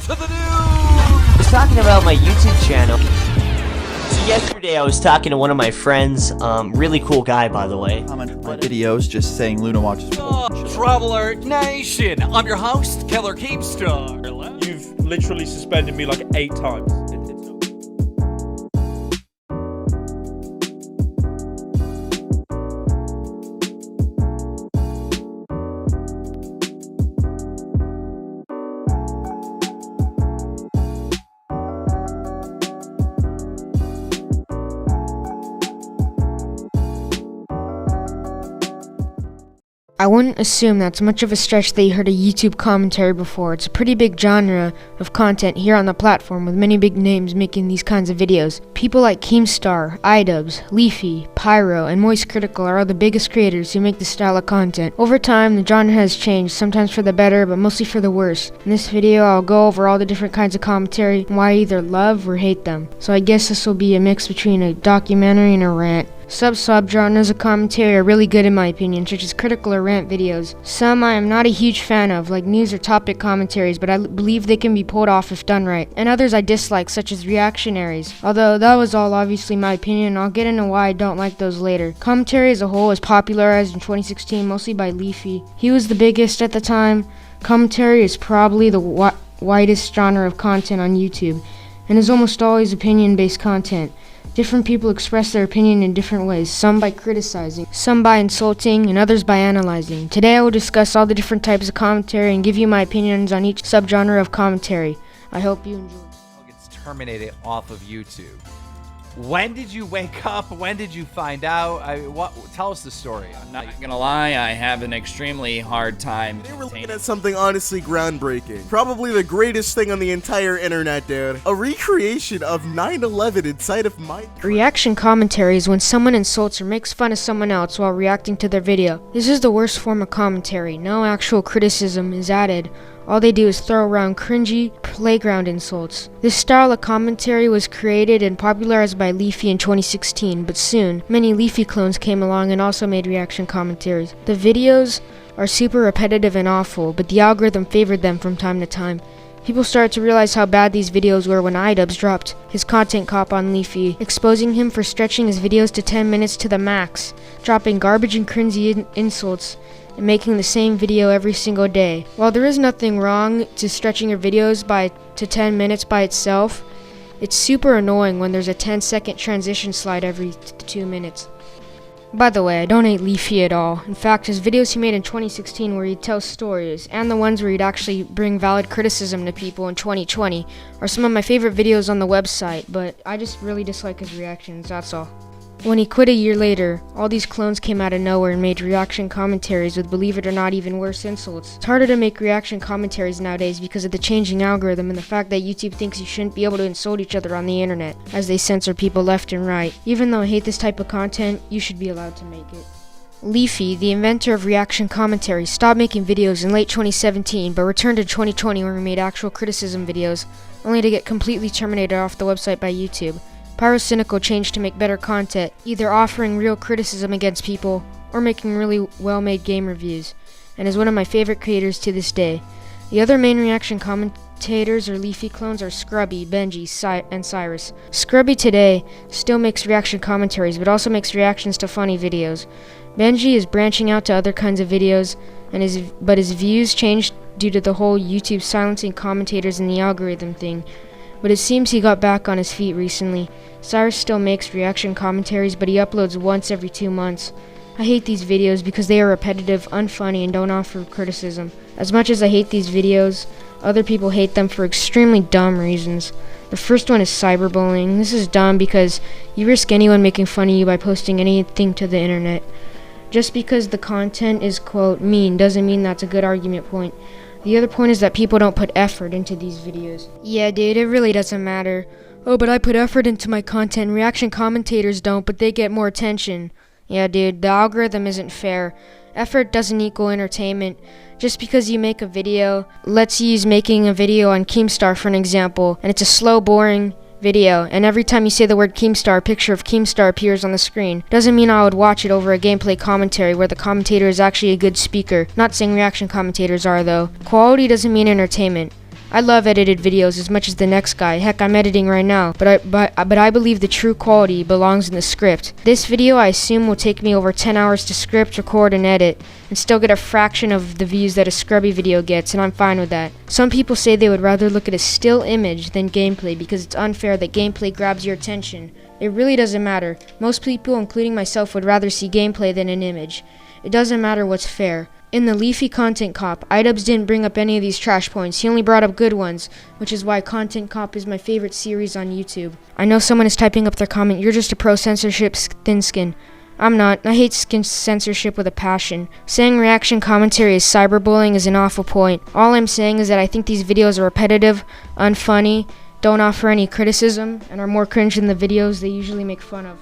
to the news! I was talking about my YouTube channel. So yesterday I was talking to one of my friends, really cool guy by the way. Comment on my videos just saying Luna watches Traveler Nation, I'm your host, Killer Keepstar. You've literally suspended me like 8 times. I wouldn't assume that's much of a stretch that you heard a YouTube commentary before. It's a pretty big genre of content here on the platform, with many big names making these kinds of videos. People like Keemstar, iDubbbz, Leafy, Pyro, and Moist Critical are all the biggest creators who make this style of content. Over time, the genre has changed, sometimes for the better, but mostly for the worse. In this video, I'll go over all the different kinds of commentary and why I either love or hate them. So I guess this will be a mix between a documentary and a rant. Subgenres of commentary are really good in my opinion, such as critical or rant videos. Some I am not a huge fan of, like news or topic commentaries, but I believe they can be pulled off if done right. And others I dislike, such as reactionaries. Although that was all obviously my opinion, and I'll get into why I don't like those later. Commentary as a whole was popularized in 2016 mostly by Leafy. He was the biggest at the time. Commentary is probably the widest genre of content on YouTube, and is almost always opinion-based content. Different people express their opinion in different ways, some by criticizing, some by insulting, and others by analyzing. Today I will discuss all the different types of commentary and give you my opinions on each subgenre of commentary. I hope you enjoy. Gets terminated off of YouTube. When did you wake up? When did you find out? Tell us the story. I'm not gonna lie, I have an extremely hard time. They were looking at something honestly groundbreaking. Probably the greatest thing on the entire internet, dude. A recreation of 9/11 inside of Minecraft. Reaction commentary is when someone insults or makes fun of someone else while reacting to their video. This is the worst form of commentary. No actual criticism is added. All they do is throw around cringy, playground insults. This style of commentary was created and popularized by Leafy in 2016, but soon, many Leafy clones came along and also made reaction commentaries. The videos are super repetitive and awful, but the algorithm favored them from time to time. People started to realize how bad these videos were when iDubbbz dropped his content cop on Leafy, exposing him for stretching his videos to 10 minutes to the max, dropping garbage and cringy insults, and making the same video every single day. While there is nothing wrong to stretching your videos to 10 minutes by itself, it's super annoying when there's a 10-second transition slide every 2 minutes. By the way, I don't hate Leafy at all. In fact, his videos he made in 2016 where he'd tell stories, and the ones where he'd actually bring valid criticism to people in 2020, are some of my favorite videos on the website, but I just really dislike his reactions, that's all. When he quit a year later, all these clones came out of nowhere and made reaction commentaries with, believe it or not, even worse insults. It's harder to make reaction commentaries nowadays because of the changing algorithm and the fact that YouTube thinks you shouldn't be able to insult each other on the internet, as they censor people left and right. Even though I hate this type of content, you should be allowed to make it. Leafy, the inventor of reaction commentary, stopped making videos in late 2017, but returned in 2020 when he made actual criticism videos, only to get completely terminated off the website by YouTube. Pyrocynical changed to make better content, either offering real criticism against people or making really well-made game reviews, and is one of my favorite creators to this day. The other main reaction commentators or Leafy clones are Scrubby, Benji, and Cyrus. Scrubby today still makes reaction commentaries, but also makes reactions to funny videos. Benji is branching out to other kinds of videos, but his views changed due to the whole YouTube silencing commentators and the algorithm thing. But it seems he got back on his feet recently. Cyrus still makes reaction commentaries, but he uploads once every 2 months. I hate these videos because they are repetitive, unfunny, and don't offer criticism. As much as I hate these videos, other people hate them for extremely dumb reasons. The first one is cyberbullying. This is dumb because you risk anyone making fun of you by posting anything to the internet. Just because the content is, quote, mean doesn't mean that's a good argument point. The other point is that people don't put effort into these videos. Yeah, dude, it really doesn't matter. Oh, but I put effort into my content. Reaction commentators don't, but they get more attention. Yeah, dude, the algorithm isn't fair. Effort doesn't equal entertainment. Just because you make a video, let's use making a video on Keemstar for an example, and it's a slow, boring video, and every time you say the word Keemstar, a picture of Keemstar appears on the screen. Doesn't mean I would watch it over a gameplay commentary where the commentator is actually a good speaker. Not saying reaction commentators are, though. Quality doesn't mean entertainment. I love edited videos as much as the next guy. Heck, I'm editing right now. But I believe the true quality belongs in the script. This video, I assume, will take me over 10 hours to script, record, and edit, and still get a fraction of the views that a scrubby video gets, and I'm fine with that. Some people say they would rather look at a still image than gameplay because it's unfair that gameplay grabs your attention. It really doesn't matter. Most people, including myself, would rather see gameplay than an image. It doesn't matter what's fair. In the Leafy Content Cop, iDubbbz didn't bring up any of these trash points. He only brought up good ones, which is why Content Cop is my favorite series on YouTube. I know someone is typing up their comment, "You're just a pro-censorship thin skin." I'm not. I hate censorship with a passion. Saying reaction commentary is cyberbullying is an awful point. All I'm saying is that I think these videos are repetitive, unfunny, don't offer any criticism, and are more cringe than the videos they usually make fun of.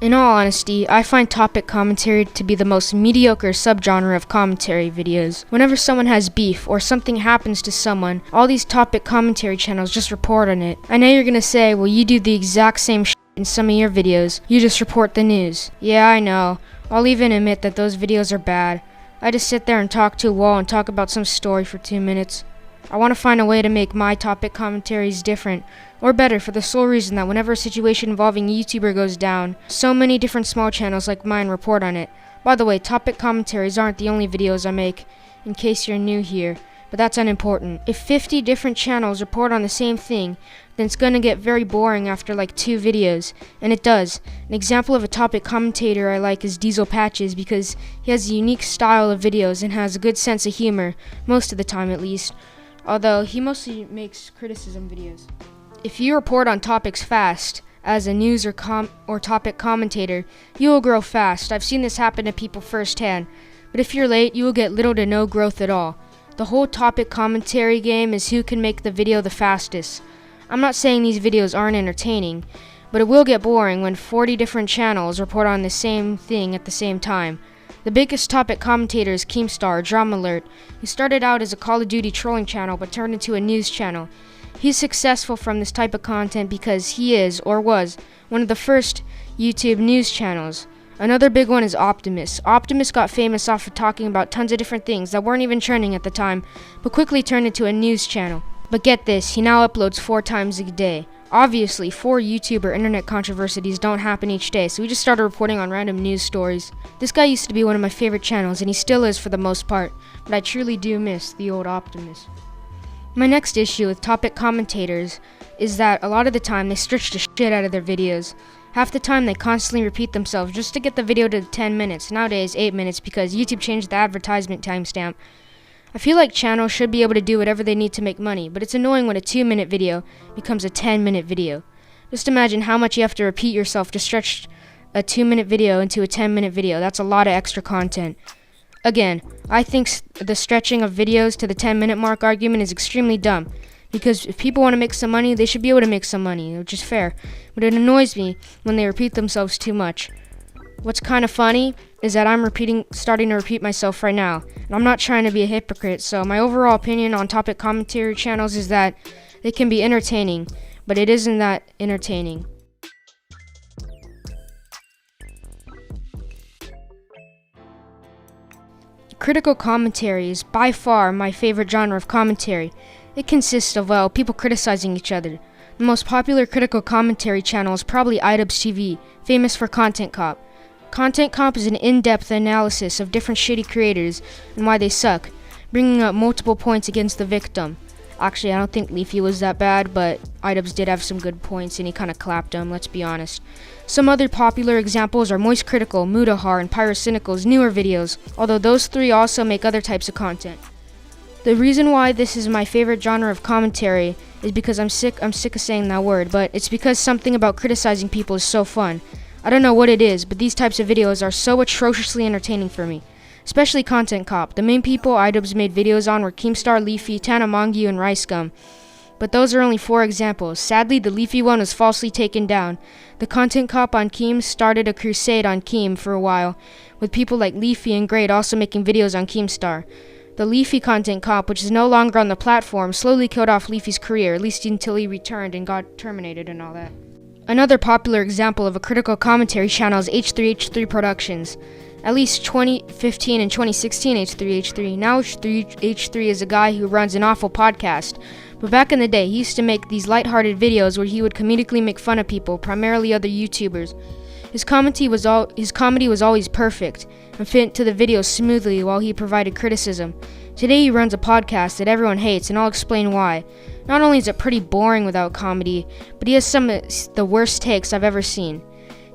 In all honesty, I find topic commentary to be the most mediocre subgenre of commentary videos. Whenever someone has beef or something happens to someone, all these topic commentary channels just report on it. I know you're gonna say, well, you do the exact same shit in some of your videos. You just report the news. Yeah, I know. I'll even admit that those videos are bad. I just sit there and talk to a wall and talk about some story for 2 minutes. I want to find a way to make my topic commentaries different, or better, for the sole reason that whenever a situation involving a YouTuber goes down, so many different small channels like mine report on it. By the way, topic commentaries aren't the only videos I make, in case you're new here, but that's unimportant. If 50 different channels report on the same thing, then it's gonna get very boring after like 2 videos, and it does. An example of a topic commentator I like is Diesel Patches because he has a unique style of videos and has a good sense of humor, most of the time at least. Although he mostly makes criticism videos. If you report on topics fast, as a news or topic commentator, you will grow fast. I've seen this happen to people firsthand. But if you're late, you will get little to no growth at all. The whole topic commentary game is who can make the video the fastest. I'm not saying these videos aren't entertaining, but it will get boring when 40 different channels report on the same thing at the same time. The biggest topic commentator is Keemstar, Drama Alert. He started out as a Call of Duty trolling channel but turned into a news channel. He's successful from this type of content because he is, or was, one of the first YouTube news channels. Another big one is Optimus. Optimus got famous off of talking about tons of different things that weren't even trending at the time, but quickly turned into a news channel. But get this, he now uploads 4 times a day. Obviously, 4 YouTube or internet controversies don't happen each day, so we just started reporting on random news stories. This guy used to be one of my favorite channels, and he still is for the most part, but I truly do miss the old Optimus. My next issue with topic commentators is that a lot of the time they stretch the shit out of their videos. Half the time they constantly repeat themselves just to get the video to 10 minutes, nowadays 8 minutes because YouTube changed the advertisement timestamp. I feel like channels should be able to do whatever they need to make money, but it's annoying when a 2-minute video becomes a 10-minute video. Just imagine how much you have to repeat yourself to stretch a 2-minute video into a 10-minute video. That's a lot of extra content. Again, I think the stretching of videos to the 10-minute mark argument is extremely dumb, because if people want to make some money, they should be able to make some money, which is fair. But it annoys me when they repeat themselves too much. What's kind of funny is that I'm starting to repeat myself right now, and I'm not trying to be a hypocrite, so my overall opinion on topic commentary channels is that they can be entertaining, but it isn't that entertaining. Critical commentary is by far my favorite genre of commentary. It consists of, well, people criticizing each other. The most popular critical commentary channel is probably iDubbbz TV, famous for Content Cop. Content Cop is an in-depth analysis of different shitty creators and why they suck, bringing up multiple points against the victim. Actually, I don't think Leafy was that bad, but iDubbbz did have some good points and he kinda clapped them, let's be honest. Some other popular examples are Moist Critical, Mudahar, and Pyrocynical's newer videos, although those 3 also make other types of content. The reason why this is my favorite genre of commentary is because I'm sick of saying that word, but it's because something about criticizing people is so fun. I don't know what it is, but these types of videos are so atrociously entertaining for me. Especially Content Cop. The main people iDubbbz made videos on were Keemstar, Leafy, Tanamongu, and Ricegum. But those are only 4 examples. Sadly, the Leafy one was falsely taken down. The Content Cop on Keem started a crusade on Keem for a while, with people like Leafy and Great also making videos on Keemstar. The Leafy Content Cop, which is no longer on the platform, slowly killed off Leafy's career, at least until he returned and got terminated and all that. Another popular example of a critical commentary channel is H3H3 Productions. At least 2015 and 2016 H3H3. Now H3H3 is a guy who runs an awful podcast. But back in the day, he used to make these lighthearted videos where he would comedically make fun of people, primarily other YouTubers. His comedy was always perfect and fit into the videos smoothly while he provided criticism. Today he runs a podcast that everyone hates, and I'll explain why. Not only is it pretty boring without comedy, but he has some of the worst takes I've ever seen.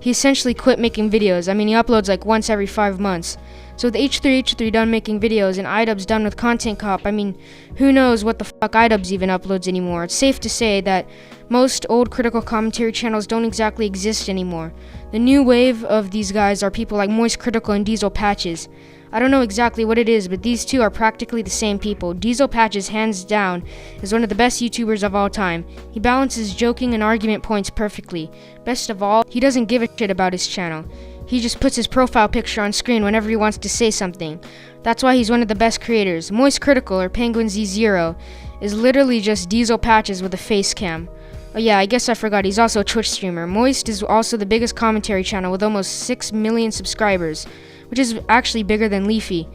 He essentially quit making videos. I mean, he uploads like once every 5 months. So with H3H3 done making videos and iDubbbz done with Content Cop, I mean, who knows what the fuck iDubbbz even uploads anymore. It's safe to say that most old critical commentary channels don't exactly exist anymore. The new wave of these guys are people like Moist Critical and Diesel Patches. I don't know exactly what it is, but these two are practically the same people. Diesel Patches, hands down, is one of the best YouTubers of all time. He balances joking and argument points perfectly. Best of all, he doesn't give a shit about his channel. He just puts his profile picture on screen whenever he wants to say something. That's why he's one of the best creators. Moist Critical, or Penguin Z0, is literally just Diesel Patches with a face cam. Oh yeah, I guess I forgot, he's also a Twitch streamer. Moist is also the biggest commentary channel with almost 6 million subscribers, which is actually bigger than Leafy.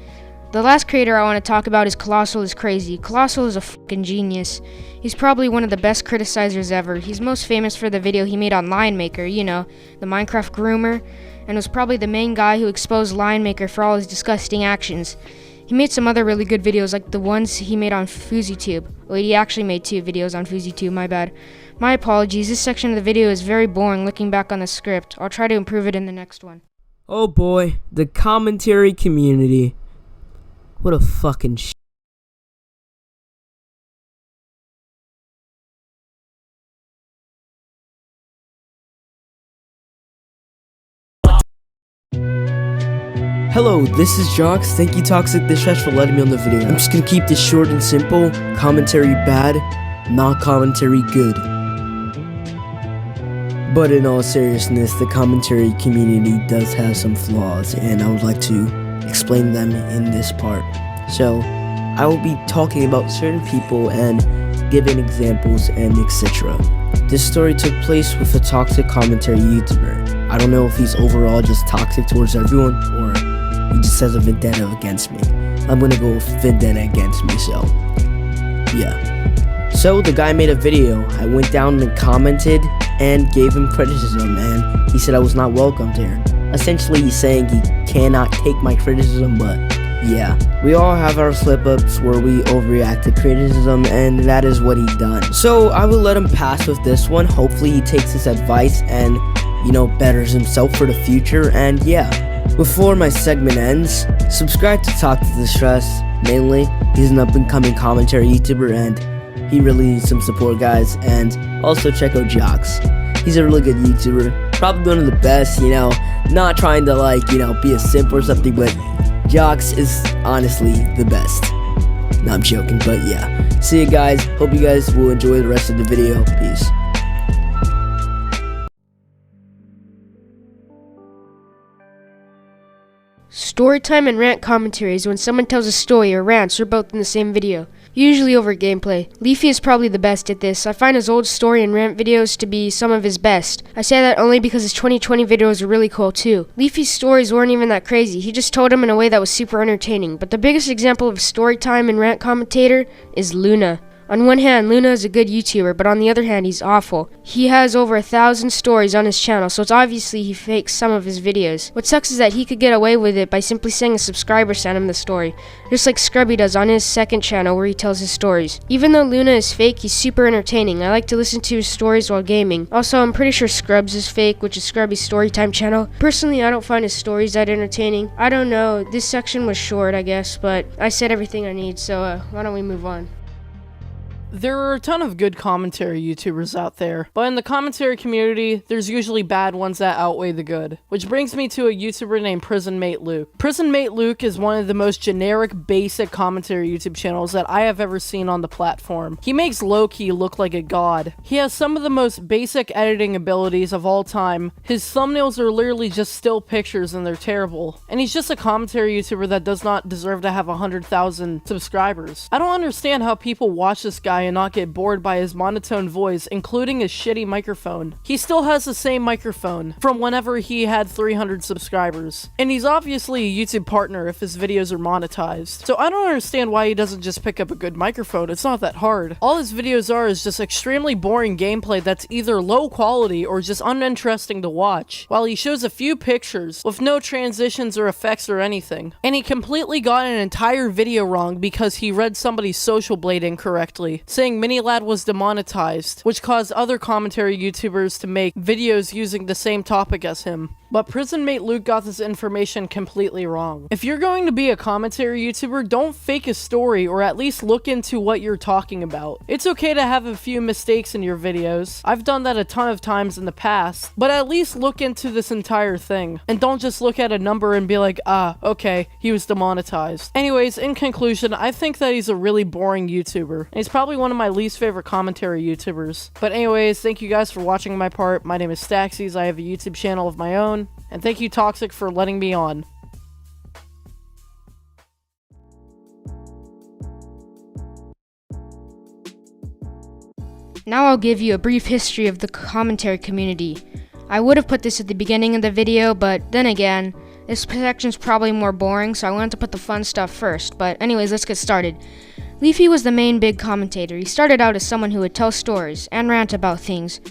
The last creator I want to talk about is Colossal is Crazy. Colossal is a fucking genius. He's probably one of the best criticizers ever. He's most famous for the video he made on Lion Maker, you know, the Minecraft groomer, and was probably the main guy who exposed Lion Maker for all his disgusting actions. He made some other really good videos like the ones he made on FuziTube. Wait, he actually made 2 videos on FuziTube, my bad. My apologies, this section of the video is very boring looking back on the script. I'll try to improve it in the next one. Oh boy, the commentary community. What a fucking sh**. Hello, this is Joxx. Thank you Toxic Distress for letting me on the video. I'm just gonna keep this short and simple. Commentary bad, not commentary good. But in all seriousness, the commentary community does have some flaws, and I would like to explain them in this part. So, I will be talking about certain people and giving examples and etc. This story took place with a toxic commentary YouTuber. I don't know if he's overall just toxic towards everyone, or he just has a vendetta against me. I'm gonna go with vendetta against me, so yeah. So the guy made a video. I went down and commented and gave him criticism, and he said I was not welcome here. Essentially, he's saying he cannot take my criticism, but yeah. We all have our slip-ups where we overreact to criticism, and that is what he done. So I will let him pass with this one. Hopefully he takes his advice and, you know, betters himself for the future, and yeah. Before my segment ends, subscribe to Toxic Distress. Mainly, he's an up-and-coming commentary YouTuber, and he really needs some support, guys. And also check out Joxx. He's a really good YouTuber, probably one of the best, you know, not trying to like, you know, be a simp or something, but Joxx is honestly the best. No, I'm joking, but yeah. See you guys, hope you guys will enjoy the rest of the video. Peace. Storytime and rant commentary is when someone tells a story or rants or both in the same video, usually over gameplay. Leafy is probably the best at this. I find his old story and rant videos to be some of his best. I say that only because his 2020 videos are really cool too. Leafy's stories weren't even that crazy, he just told them in a way that was super entertaining. But the biggest example of storytime and rant commentator is Luna. On one hand, Luna is a good YouTuber, but on the other hand, he's awful. He has over 1,000 stories on his channel, so it's obviously he fakes some of his videos. What sucks is that he could get away with it by simply saying a subscriber sent him the story, just like Scrubby does on his second channel where he tells his stories. Even though Luna is fake, he's super entertaining. I like to listen to his stories while gaming. Also, I'm pretty sure Scrubs is fake, which is Scrubby's Storytime channel. Personally, I don't find his stories that entertaining. I don't know, this section was short, I guess, but I said everything I need, so why don't we move on? There are a ton of good commentary YouTubers out there, but in the commentary community, there's usually bad ones that outweigh the good. Which brings me to a YouTuber named Prison Mate Luke. Prison Mate Luke is one of the most generic, basic commentary YouTube channels that I have ever seen on the platform. He makes Loki look like a god. He has some of the most basic editing abilities of all time. His thumbnails are literally just still pictures and they're terrible. And he's just a commentary YouTuber that does not deserve to have 100,000 subscribers. I don't understand how people watch this guy and not get bored by his monotone voice, including his shitty microphone. He still has the same microphone from whenever he had 300 subscribers. And he's obviously a YouTube partner if his videos are monetized. So I don't understand why he doesn't just pick up a good microphone. It's not that hard. All his videos are is just extremely boring gameplay that's either low quality or just uninteresting to watch, while he shows a few pictures with no transitions or effects or anything. And he completely got an entire video wrong because he read somebody's social blade incorrectly, saying Minilad was demonetized, which caused other commentary YouTubers to make videos using the same topic as him. But Prison Mate Luke got this information completely wrong. If you're going to be a commentary YouTuber, don't fake a story, or at least look into what you're talking about. It's okay to have a few mistakes in your videos. I've done that a ton of times in the past, but at least look into this entire thing. And don't just look at a number and be like, ah, okay, he was demonetized. Anyways, in conclusion, I think that he's a really boring YouTuber. And he's probably one of my least favorite commentary YouTubers. But anyways, thank you guys for watching my part. My name is Stackzies. I have a YouTube channel of my own. And thank you, Toxic, for letting me on. Now I'll give you a brief history of the commentary community. I would have put this at the beginning of the video, but then again, this section's probably more boring, so I wanted to put the fun stuff first. But anyways, let's get started. Leafy was the main big commentator. He started out as someone who would tell stories and rant about things,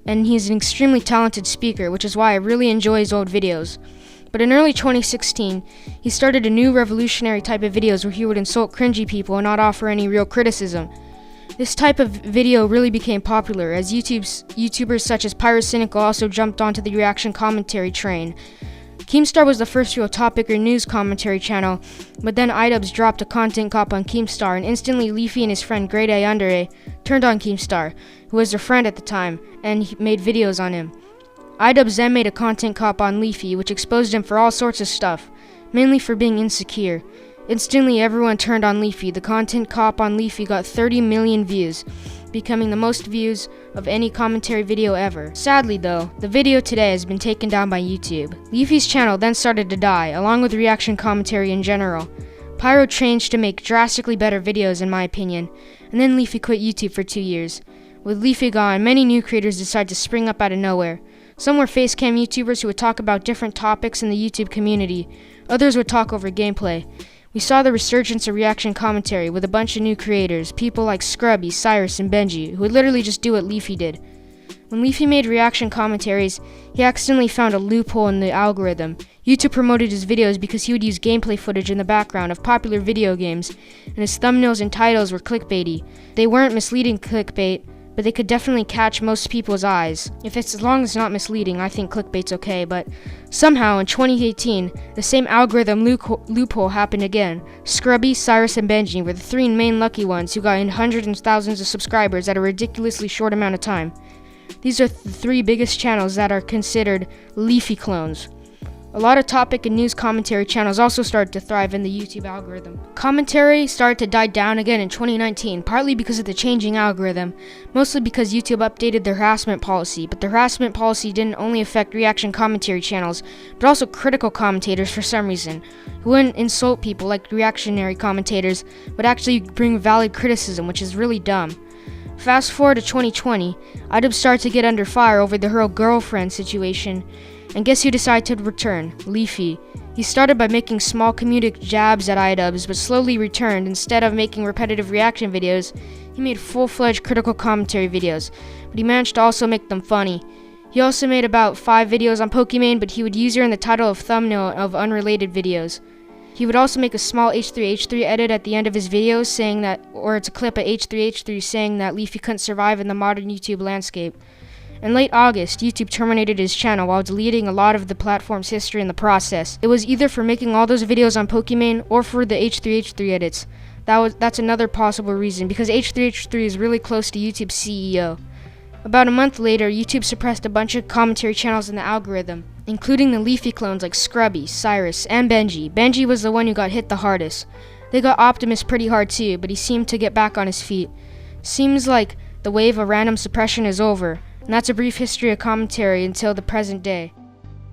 and he's an extremely talented speaker, which is why I really enjoy his old videos. But in early 2016, he started a new revolutionary type of videos where he would insult cringy people and not offer any real criticism. This type of video really became popular, as YouTubers such as Pyrocynical also jumped onto the reaction commentary train. Keemstar was the first real topic or news commentary channel, but then iDubbbz dropped a content cop on Keemstar, and instantly Leafy and his friend ĎiRe turned on Keemstar, who was their friend at the time, and he made videos on him. iDubbbz then made a content cop on Leafy, which exposed him for all sorts of stuff, mainly for being insecure. Instantly, everyone turned on Leafy. The content cop on Leafy got 30 million views, becoming the most views of any commentary video ever. Sadly though, the video today has been taken down by YouTube. Leafy's channel then started to die, along with reaction commentary in general. Pyro changed to make drastically better videos in my opinion, and then Leafy quit YouTube for 2 years. With Leafy gone, many new creators decided to spring up out of nowhere. Some were facecam YouTubers who would talk about different topics in the YouTube community. Others would talk over gameplay. We saw the resurgence of reaction commentary with a bunch of new creators, people like Scrubby, Cyrus, and Benji, who would literally just do what Leafy did. When Leafy made reaction commentaries, he accidentally found a loophole in the algorithm. YouTube promoted his videos because he would use gameplay footage in the background of popular video games, and his thumbnails and titles were clickbaity. They weren't misleading clickbait, but they could definitely catch most people's eyes. If it's as long as it's not misleading, I think clickbait's okay, but somehow in 2018, the same algorithm loophole happened again. Scrubby, Cyrus, and Benji were the three main lucky ones who got in hundreds and thousands of subscribers at a ridiculously short amount of time. These are the three biggest channels that are considered Leafy clones. A lot of topic and news commentary channels also started to thrive in the YouTube algorithm. Commentary started to die down again in 2019, partly because of the changing algorithm, mostly because YouTube updated their harassment policy, but the harassment policy didn't only affect reaction commentary channels, but also critical commentators for some reason, who wouldn't insult people like reactionary commentators, but actually bring valid criticism, which is really dumb. Fast forward to 2020, iDubbbz started to get under fire over the whole girlfriend situation, and guess who decided to return? Leafy. He started by making small comedic jabs at iDubbbz, but slowly returned. Instead of making repetitive reaction videos, he made full-fledged critical commentary videos, but he managed to also make them funny. He also made about 5 videos on Pokemon, but he would use her in the title of thumbnail of unrelated videos. He would also make a small H3H3 edit at the end of his videos saying that, or it's a clip of H3H3 saying that Leafy couldn't survive in the modern YouTube landscape. In late August, YouTube terminated his channel while deleting a lot of the platform's history in the process. It was either for making all those videos on Pokemon or for the H3H3 edits. That's another possible reason, because H3H3 is really close to YouTube's CEO. About a month later, YouTube suppressed a bunch of commentary channels in the algorithm, including the Leafy clones like Scrubby, Cyrus, and Benji. Benji was the one who got hit the hardest. They got Optimus pretty hard too, but he seemed to get back on his feet. Seems like the wave of random suppression is over. And that's a brief history of commentary until the present day.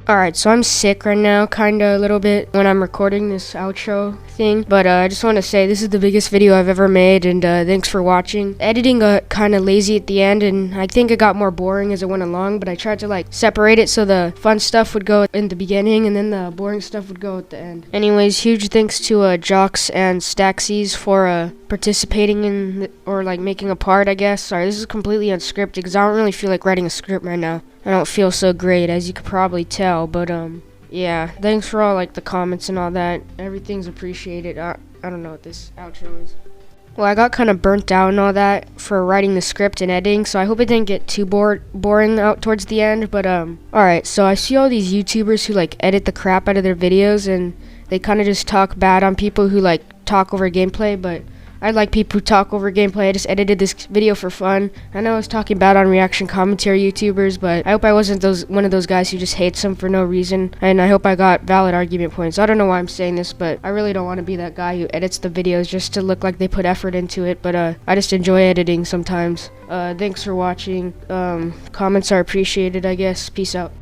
Alright, so I'm sick right now, kinda a little bit, when I'm recording this outro thing. But I just want to say this is the biggest video I've ever made, and thanks for watching. Editing got kinda lazy at the end, and I think it got more boring as it went along, but I tried to like separate it so the fun stuff would go in the beginning, and then the boring stuff would go at the end. Anyways, huge thanks to Joxx and Stackzies for participating in, or like making a part, I guess. Sorry, this is completely unscripted, because I don't really feel like writing a script right now. I don't feel so great, as you could probably tell, but yeah, thanks for all like the comments and all that. Everything's appreciated. I don't know what this outro is. Well, I got kind of burnt out and all that for writing the script and editing, so I hope it didn't get too boring out towards the end, but alright, so I see all these YouTubers who like edit the crap out of their videos, and they kind of just talk bad on people who like talk over gameplay, but I like people who talk over gameplay. I just edited this video for fun. I know I was talking bad on reaction commentary YouTubers, but I hope I wasn't one of those guys who just hates them for no reason, and I hope I got valid argument points. I don't know why I'm saying this, but I really don't want to be that guy who edits the videos just to look like they put effort into it, but I just enjoy editing sometimes. Thanks for watching. Comments are appreciated, I guess. Peace out.